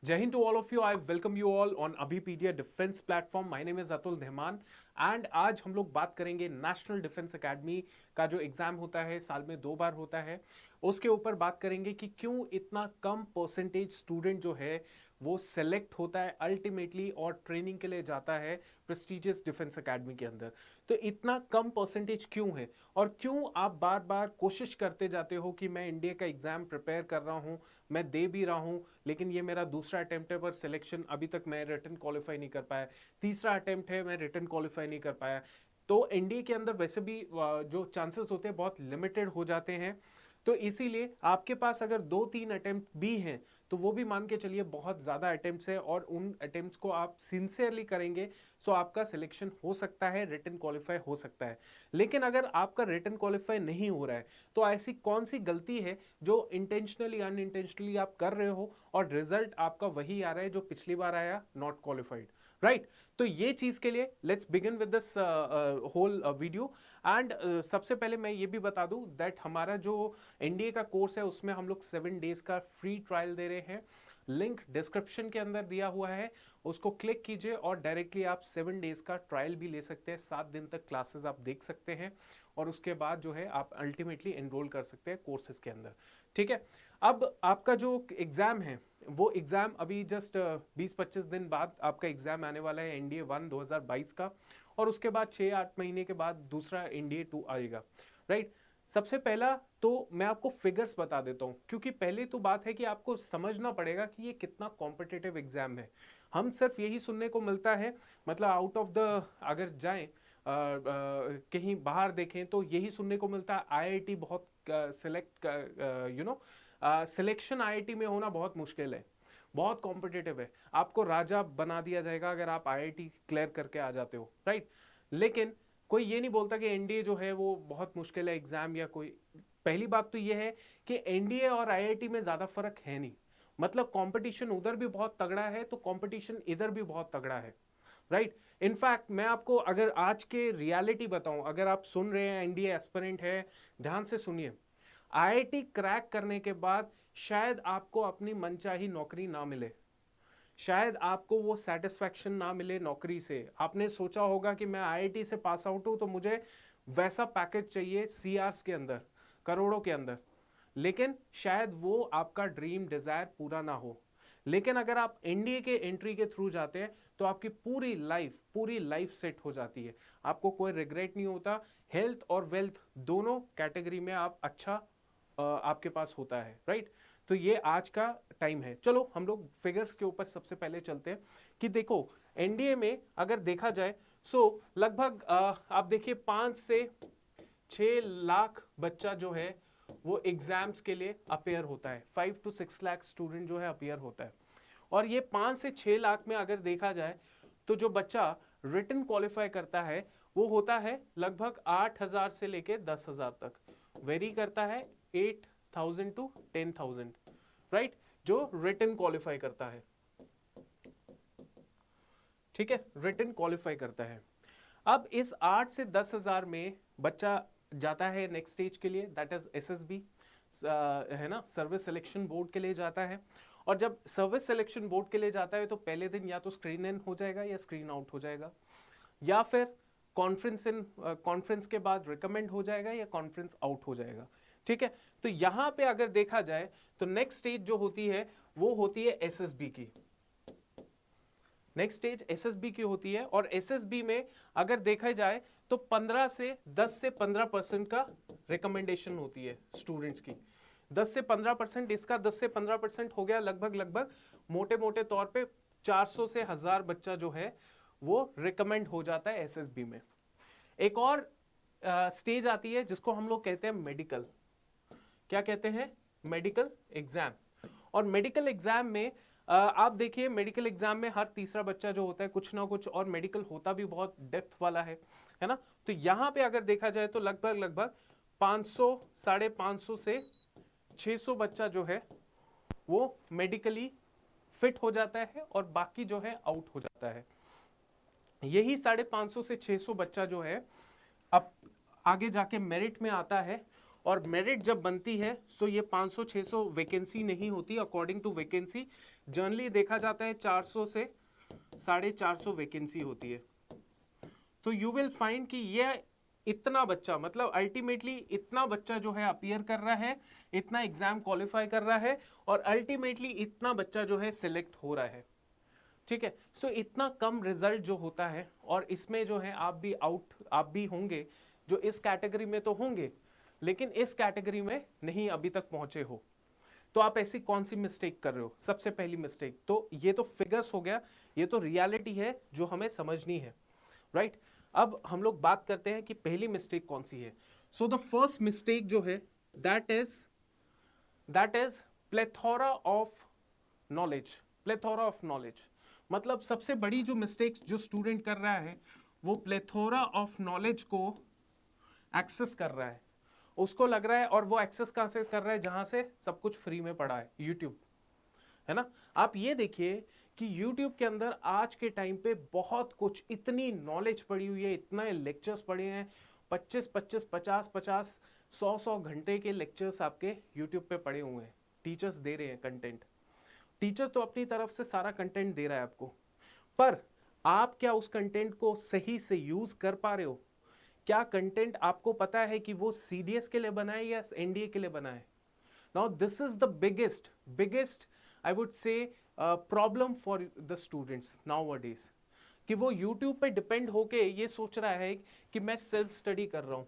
Jai Hind to all of you. I welcome you all on Abhipedia Defense Platform. My name is Atul Dhमान and आज हम लोग बात करेंगे national defence academy का जो एग्जाम होता है, साल में 2 बार होता है, उसके ऊपर बात करेंगे कि क्यों इतना कम परसेंटेज स्टूडेंट जो है वो सेलेक्ट होता है अल्टीमेटली और ट्रेनिंग के लिए जाता है प्रेस्टिजियस डिफेंस एकेडमी के अंदर। तो इतना कम परसेंटेज क्यों है और क्यों आप बार बार कोशिश करते जाते हो कि मैं इंडिया का एग्जाम प्रिपेयर कर रहा हूं, मैं दे भी रहा हूं, लेकिन ये मेरा दूसरा अटेम्प्ट है पर सिलेक्शन अभी तक मैं रिटन क्वालिफाई नहीं कर पाया, तीसरा अटेम्प्ट है मैं रिटन क्वालिफाई नहीं कर पाया। तो एनडीए के अंदर वैसे भी जो चांसेस होते हैं बहुत लिमिटेड हो जाते हैं। तो इसीलिए आपके पास अगर 2-3 अटेम्प्ट भी हैं तो वो भी मान के चलिए बहुत ज्यादा अटेम्प्ट्स है और उन अटेम्प्ट्स को आप सिंसियरली करेंगे सो आपका सिलेक्शन हो सकता है, रिटन क्वालिफाई हो सकता है। लेकिन अगर आपका रिटन क्वालिफाई नहीं हो रहा है तो ऐसी कौन सी गलती है जो इंटेंशनली अनइंटेंशनली आप कर रहे हो और रिजल्ट आपका वही आ रहा है जो पिछली बार आया, नॉट क्वालिफाइड, राइट। तो ये चीज के लिए let's begin with this whole video and सबसे पहले मैं ये भी बता दूं दैट हमारा जो एनडीए का कोर्स है उसमें हम लोग 7 डेज का फ्री ट्रायल दे रहे हैं। लिंक डिस्क्रिप्शन के अंदर दिया हुआ है, उसको क्लिक कीजिए और डायरेक्टली आप 7 डेज का ट्रायल भी ले सकते हैं। 7 दिन तक क्लासेस आप देख सकते हैं और उसके बाद जो है आप अल्टीमेटली एनरोल कर सकते हैं कोर्सेज के अंदर, ठीक है। अब आपका जो एग्जाम है वो एग्जाम अभी जस्ट 20-25 दिन बाद आपका एग्जाम आने वाला है एनडीए 1 2022 का, और उसके बाद 6-8 महीने के बाद दूसरा एनडीए 2 आएगा, राइट। सबसे पहला तो मैं आपको फिगर्स बता देता हूं क्योंकि पहले तो बात है कि आपको समझना पड़ेगा कि ये कितना कॉम्पिटिटिव एग्जाम है। हम सिर्फ यही सुनने को मिलता है, मतलब आउट ऑफ द अगर जाएं कहीं बाहर देखें तो यही सुनने को मिलता है आईआईटी बहुत सिलेक्ट सिलेक्शन आईआईटी में होना बहुत मुश्किल है, बहुत कॉम्पिटिटिव है, आपको राजा बना दिया जाएगा अगर आप आईआईटी क्लियर करके आ जाते हो, राइट। लेकिन कोई ये नहीं बोलता कि एनडीए जो है वो बहुत मुश्किल है एग्जाम या कोई। पहली बात तो ये है कि एनडीए और आईआईटी में ज्यादा फर्क है नहीं, मतलब कंपटीशन उधर भी बहुत तगड़ा है तो कंपटीशन इधर भी बहुत तगड़ा है, राइट। इनफैक्ट मैं आपको अगर आज के रियलिटी बताऊं, अगर आप सुन रहे हैं एनडीए एस्पिरेंट है, ध्यान से सुनिए। आईआईटी क्रैक करने के बाद शायद आपको अपनी मनचाही नौकरी ना मिले, शायद आपको वो सेटिस्फैक्शन ना मिले नौकरी से। आपने सोचा होगा कि मैं आईआईटी से पास आउट हूं तो मुझे वैसा पैकेज चाहिए सीआरस के अंदर, करोड़ों के अंदर, लेकिन शायद वो आपका ड्रीम डिजायर पूरा ना हो। लेकिन अगर आप एनडीए के एंट्री के थ्रू जाते हैं तो आपकी पूरी लाइफ सेट हो जाती है, आपको कोई रिग्रेट नहीं होता। हेल्थ और वेल्थ दोनों कैटेगरी में आप अच्छा आपके पास होता है, राइट। तो ये आज का टाइम है। चलो हम लोग फिगर्स के ऊपर सबसे पहले चलते हैं कि देखो एनडीए में अगर देखा जाए सो लगभग आप देखिए 5 से 6 लाख बच्चा जो है वो एग्जाम्स के लिए अपेयर होता है, 5 to 6 लाख स्टूडेंट जो है अपेयर होता है। और ये 5 से 6 लाख में अगर देखा जाए तो जो बच्चा रिटन क्वालिफाई करता है वो होता है लगभग 8,000 से लेके 10,000 तक, वेरी करता है 8,000 to 10,000, राइट, जो रिटन क्वालिफाई करता है, ठीक है, रिटन क्वालिफाई करता है। अब इस 8 से 10,000 में बच्चा जाता है नेक्स्ट स्टेज के लिए, दैट इज एसएसबी, है ना, सर्विस सिलेक्शन बोर्ड के लिए जाता है। और जब सर्विस सिलेक्शन बोर्ड के लिए जाता है तो पहले दिन या तो स्क्रीन इन हो जाएगा या स्क्रीन आउट हो जाएगा, या फिर कॉन्फ्रेंस के बाद रिकमेंड हो जाएगा या कॉन्फ्रेंस आउट हो जाएगा, ठीक है। तो यहां पे अगर देखा जाए तो नेक्स्ट स्टेज जो होती है वो होती है एसएसबी की, नेक्स्ट स्टेज एसएसबी की होती है। और एसएसबी में अगर देखा जाए तो 10 से 15% का रिकमेंडेशन होती है स्टूडेंट्स की, 10 से 15%। इसका 10 से 15% हो गया लगभग लगभग मोटे मोटे तौर पे 400 से 1,000 बच्चा जो है वो रिकमेंड हो जाता है एसएसबी में। एक और स्टेज आती है जिसको हम लोग कहते हैं मेडिकल, क्या कहते हैं, मेडिकल एग्जाम। और मेडिकल एग्जाम में आप देखिए मेडिकल एग्जाम में हर तीसरा बच्चा जो होता है कुछ ना कुछ, और मेडिकल होता भी बहुत डेप्थ वाला है ना। तो यहां पे अगर देखा जाए तो लगभग लगभग 500 550 से 600 बच्चा जो है वो मेडिकली फिट हो जाता है और बाकी जो है आउट हो जाता है। यही 550 से 600 बच्चा जो है अब आगे जाके मेरिट में आता है और मेरिट जब बनती है सो ये 500-600 वैकेंसी नहीं होती अकॉर्डिंग टू वैकेंसी, जनरली देखा जाता है 400 से 450 वैकेंसी होती है। तो यू विल फाइंड कि ये इतना बच्चा, मतलब अल्टीमेटली इतना बच्चा जो है अपीयर कर रहा है, इतना एग्जाम क्वालिफाई कर रहा है, और अल्टीमेटली इतना बच्चा जो है सिलेक्ट हो रहा है। ठीक है, सो इतना कम रिजल्ट जो होता है, और इसमें जो है आप भी होंगे जो इस कैटेगरी में तो होंगे, लेकिन इस कैटेगरी में नहीं अभी तक पहुंचे हो। तो आप ऐसी कौन सी मिस्टेक कर रहे हो? सबसे पहली मिस्टेक तो ये तो फिगर्स हो गया, ये तो रियलिटी है जो हमें समझनी है, राइट? अब हम लोग बात करते हैं कि पहली मिस्टेक कौन सी है। सो द फर्स्ट मिस्टेक जो है that is plethora of knowledge. Plethora of knowledge मतलब सबसे बड़ी जो मिस्टेक जो स्टूडेंट कर रहा है, वो प्लेथोरा ऑफ नॉलेज को एक्सेस कर रहा है। उसको लग रहा है, और वो एक्सेस कहां से कर रहा है? जहां से सब कुछ फ्री में पड़ा है, यूट्यूब, है ना? आप ये देखिए कि YouTube के अंदर आज के टाइम पे बहुत कुछ, इतनी नॉलेज पड़ी हुई है, इतने लेक्चर्स पड़े हैं, 25-25, 50-50, 100-100 घंटे के लेक्चर्स आपके YouTube पे पड़े हुए हैं। टीचर्स दे रहे हैं कंटेंट, टीचर तो अपनी तरफ से सारा कंटेंट दे रहा है आपको, पर आप क्या उस कंटेंट को सही से यूज कर पा रहे हो? क्या कंटेंट आपको पता है कि वो CDS के लिए बना है या NDA के लिए बना है? Now this is the biggest I would say problem for the students nowadays, कि वो YouTube पे डिपेंड होके ये सोच रहा है कि मैं सेल्फ स्टडी कर रहा हूं,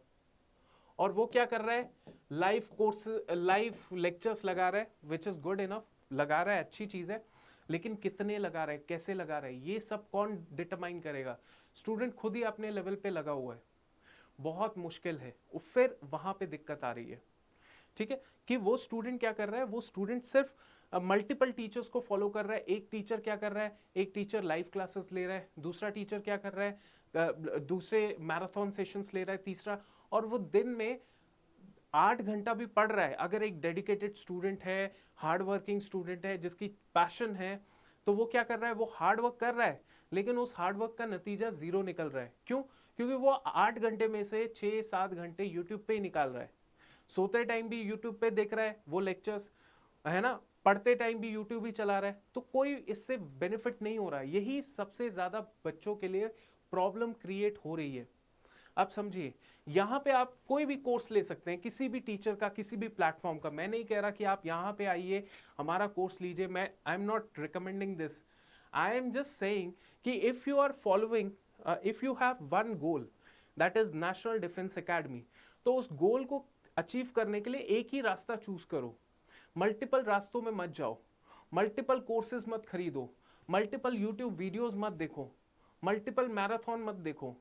और वो क्या कर रहा है? लाइव कोर्स, लाइव लेक्चर्स लगा रहा है, विच इज गुड इनफ, लगा रहा है, अच्छी चीज है, लेकिन कितने लगा रहा है, कैसे लगा रहा है, ये सब कौन डिटरमाइन करेगा? स्टूडेंट खुद ही अपने लेवल पे लगा हुआ है, बहुत मुश्किल है। फिर वहां पे दिक्कत आ रही है, ठीक है, कि वो स्टूडेंट क्या कर रहा है? वो स्टूडेंट सिर्फ मल्टीपल टीचर्स को फॉलो कर रहा है। एक टीचर क्या कर रहा है? एक टीचर लाइव क्लासेस ले रहा है, दूसरा टीचर क्या कर रहा है? दूसरे मैराथन सेशंस ले रहा है, तीसरा, और वो दिन में 8 घंटा भी पढ़ रहा है। अगर एक डेडिकेटेड स्टूडेंट है, हार्ड वर्किंग स्टूडेंट है, जिसकी पैशन है, तो वो क्या कर रहा है? वो हार्ड वर्क कर रहा है, लेकिन उस हार्ड वर्क का नतीजा 0 निकल रहा है। क्यों? क्योंकि वो 8 घंटे में से 6-7 घंटे यूट्यूब पे ही निकाल रहा है। सोते टाइम भी यूट्यूब पे देख रहा है वो लेक्चर्स, है ना? पढ़ते टाइम भी यूट्यूब ही चला रहा है, तो कोई इससे बेनिफिट नहीं हो रहा है। यही सबसे ज्यादा बच्चों के लिए प्रॉब्लम क्रिएट हो रही है। आप समझिए, यहां पे आप कोई भी कोर्स ले सकते हैं, किसी भी टीचर का, किसी भी प्लेटफॉर्म का। मैं नहीं कह रहा कि आप यहां पे आइए हमारा कोर्स लीजिए, मैं I am not recommending this. I am just saying कि if you are following, if you have one goal, that is national defence academy, तो उस गोल को अचीव करने के लिए एक ही रास्ता चूज करो। मल्टीपल रास्तों में मत जाओ, मल्टीपल कोर्सेज मत खरीदो, मल्टीपल यूट्यूब वीडियोस मत देखो, मल्टीपल मैराथन मत देखो।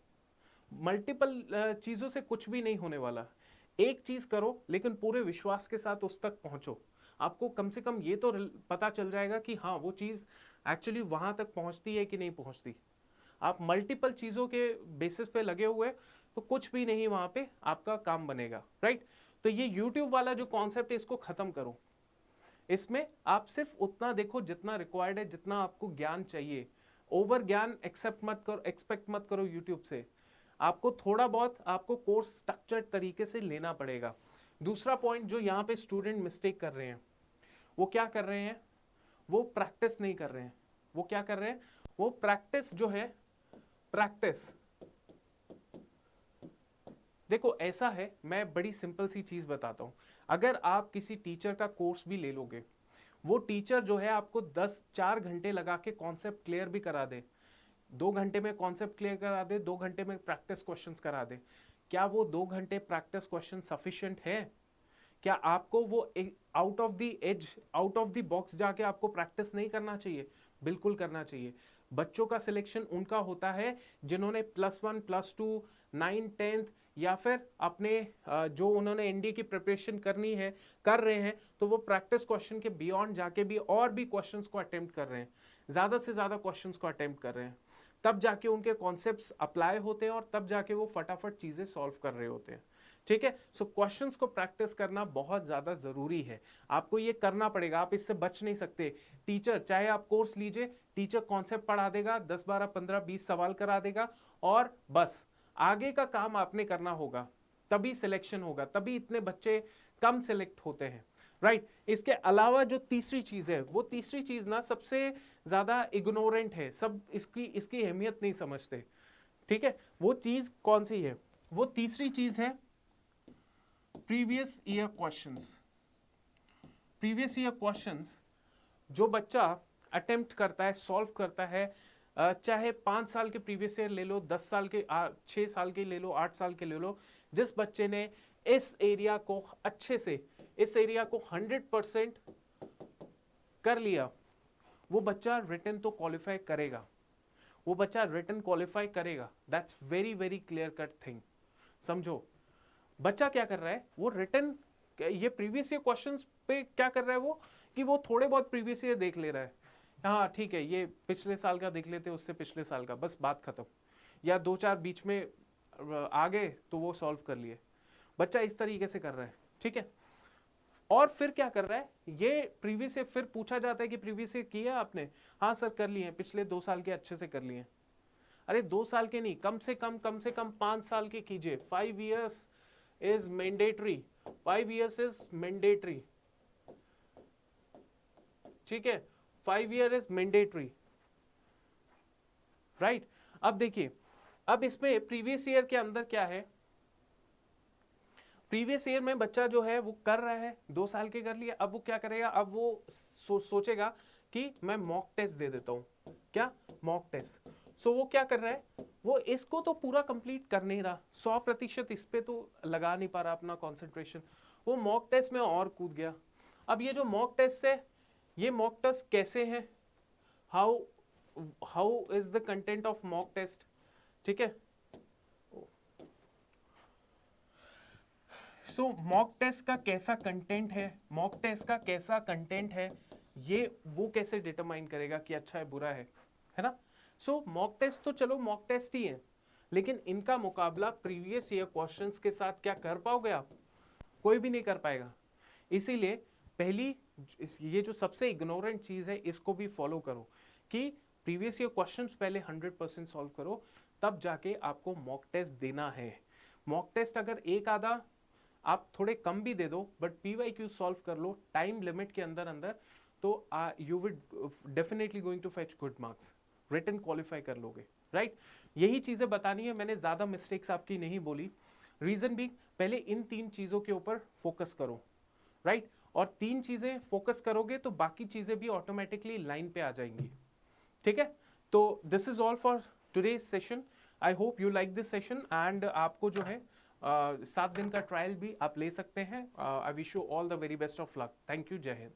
मल्टीपल चीजों से कुछ भी नहीं होने वाला। एक चीज करो, लेकिन पूरे विश्वास के साथ उस तक पहुंचो। आपको कम से कम ये तो पता चल जाएगा कि हाँ, वो चीज एक्चुअली वहां तक पहुंचती है कि नहीं पहुंचती। आप मल्टीपल चीजों के बेसिस पे लगे हुए, तो कुछ भी नहीं वहां पे आपका काम बनेगा, राइट? तो ये YouTube वाला जो कॉन्सेप्ट है, इसको खत्म करो। इसमें आप सिर्फ उतना देखो जितना रिक्वायर्ड है, जितना आपको ज्ञान चाहिए। ओवर ज्ञान एक्सपेक्ट मत करो यूट्यूब से। आपको थोड़ा बहुत, आपको कोर्स स्ट्रक्चर्ड तरीके से लेना पड़ेगा। दूसरा पॉइंट जो यहाँ पे स्टूडेंट मिस्टेक कर रहे हैं, वो क्या कर रहे हैं? वो प्रैक्टिस नहीं कर रहे हैं। वो क्या कर रहे हैं? वो प्रैक्टिस जो है, प्रैक्टिस, देखो ऐसा है, मैं बड़ी सिंपल सी चीज बताता हूं। अगर आप किसी टीचर का कोर्स भी ले लोगे, वो टीचर जो है आपको 4 घंटे लगा के कॉन्सेप्ट क्लियर भी करा दे, 2 घंटे में कॉन्सेप्ट क्लियर करा दे, 2 घंटे में प्रैक्टिस क्वेश्चंस करा दे, क्या वो 2 घंटे प्रैक्टिस क्वेश्चन सफिशिएंट है? क्या आपको वो out of the edge, out of the box जाके आपको प्रैक्टिस नहीं करना चाहिए? बिल्कुल करना चाहिए। बच्चों का सिलेक्शन उनका होता है जिन्होंने +1, +2, 9, 10th, या फिर अपने जो उन्होंने एनडीए की प्रिपरेशन करनी है, कर रहे हैं, तो वो प्रैक्टिस क्वेश्चन के बियॉन्ड जाके भी और भी क्वेश्चंस को अटेम्प्ट कर रहे हैं, ज्यादा से ज्यादा क्वेश्चंस को अटेम्प्ट कर रहे हैं। तब जाके उनके कॉन्सेप्ट्स अप्लाई होते हैं, और तब जाके वो फटाफट चीजें सॉल्व कर रहे होते हैं। ठीक है, सो क्वेश्चंस को प्रैक्टिस करना बहुत ज्यादा जरूरी है। आपको ये करना पड़ेगा, आप इससे बच नहीं सकते। टीचर, चाहे आप कोर्स लीजिए, टीचर कॉन्सेप्ट पढ़ा देगा, 10, 12, 15, 20 सवाल करा देगा, और बस आगे का काम आपने करना होगा। तभी सिलेक्शन होगा, तभी इतने बच्चे कम सिलेक्ट होते हैं, राइट। इसके अलावा जो तीसरी चीज है, वो तीसरी चीज ना सबसे ज्यादा इग्नोरेंट है, सब इसकी अहमियत नहीं समझते, ठीक है। वो चीज कौन सी है? वो तीसरी चीज है previous year questions. Previous year questions जो बच्चा अटेम्प्ट करता है, सॉल्व करता है, चाहे 5 साल के प्रीवियस ईयर ले लो, 10 साल के, 6 साल के ले लो, 8 साल के ले लो, जिस बच्चे ने इस एरिया को अच्छे से, इस एरिया को 100% कर लिया, वो बच्चा रिटन तो क्वालिफाई करेगा, वो बच्चा रिटन क्वालिफाई करेगा। That's very very clear cut thing. समझो, बच्चा क्या कर रहा है, वो रिटन, ये प्रीवियस ईयर क्वेश्चंस पे क्या कर रहा है वो, कि वो थोड़े बहुत प्रीवियस ईयर देख ले रहा है, हाँ ठीक है ये पिछले साल का देख लेते, उससे पिछले साल का, बस बात खत्म। या 2-4 बीच में आ गए तो वो सॉल्व कर लिए, बच्चा इस तरीके से कर रहा है, ठीक है। और फिर क्या कर रहा है, ये प्रीवियस ईयर, फिर पूछा जाता है कि प्रीवियस ईयर किया आपने, हाँ सर कर लिए, पिछले 2 साल के अच्छे से कर लिए। अरे 2 साल के नहीं, कम से कम 5 साल के कीजिए। 5 years is mandatory, 5 years is mandatory, ठीक है, 5 year is mandatory, राइट। अब देखिए, अब इसमें प्रीवियस ईयर के अंदर क्या है, प्रीवियस ईयर में बच्चा जो है वो कर रहा है, 2 साल के कर लिया, अब वो क्या करेगा, अब वो सोचेगा कि मैं मॉक टेस्ट दे देता हूं। क्या? Mock test. सो वो क्या कर रहा है, वो इसको तो पूरा कंप्लीट कर नहीं रहा, 100% इस पे तो लगा नहीं पा रहा अपना कंसंट्रेशन, वो मॉक टेस्ट में और कूद गया। अब ये जो मॉक टेस्ट है, ये मॉक टेस्ट कैसे है, how how is the content of mock test, ठीक है। सो मॉक टेस्ट का कैसा कंटेंट है, मॉक टेस्ट का कैसा कंटेंट है, ये वो कैसे डिटरमाइन करेगा कि अच्छा है बुरा है ना। सो मॉक टेस्ट तो चलो मॉक टेस्ट ही है, लेकिन इनका मुकाबला प्रीवियस ईयर क्वेश्चंस के साथ क्या कर पाओगे आप? कोई भी नहीं कर पाएगा। इसीलिए पहली, ये जो सबसे इग्नोरेंट चीज है, इसको भी फॉलो करो कि प्रीवियस ईयर क्वेश्चंस पहले 100% सॉल्व करो, तब जाके आपको मॉक टेस्ट देना है। मॉक टेस्ट अगर एक आधा आप थोड़े कम भी दे दो, बट PYQ सॉल्व कर लो टाइम लिमिट के अंदर अंदर, तो you will definitely going to fetch good marks, written qualify कर लोगे, राइट। यही चीजें बतानी है, मैंने ज्यादा मिस्टेक्स आपकी नहीं बोली। रीजन भी, पहले इन 3 चीजों के ऊपर फोकस करो, राइट। और 3 चीजें फोकस करोगे तो बाकी चीजें भी ऑटोमेटिकली लाइन पे आ जाएंगी, ठीक है। तो this is all for today's session. I hope you like this session, and आपको जो है 7 दिन का ट्रायल भी आप ले सकते हैं। I wish you all the very best of luck. Thank you, जय हिंद।